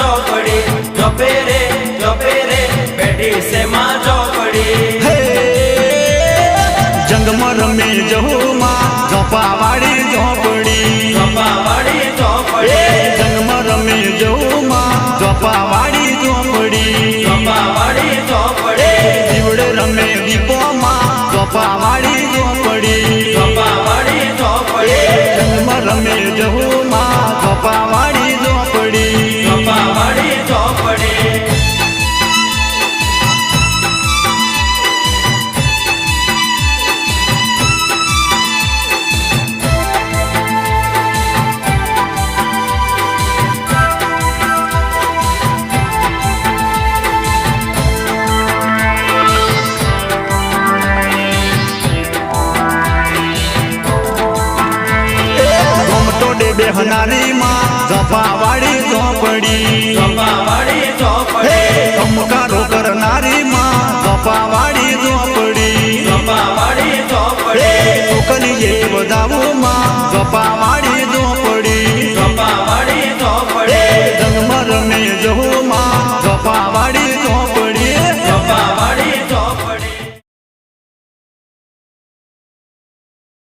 झोपड़ी झोपे रे बैठी से माँ झोपड़ी जंगमर में जहू माँ झोपावाड़ी झोपड़ी जंगमर में जहू माँ झोपावाड़ी झोपड़ी जीवड़े रमे दीपो माँ झोपावाड़ी झोपड़ी जंगमर में जहू माँ झोपावाड़ी झोपड़ी बेहनारी माँ झोपावाड़ी झोपड़ी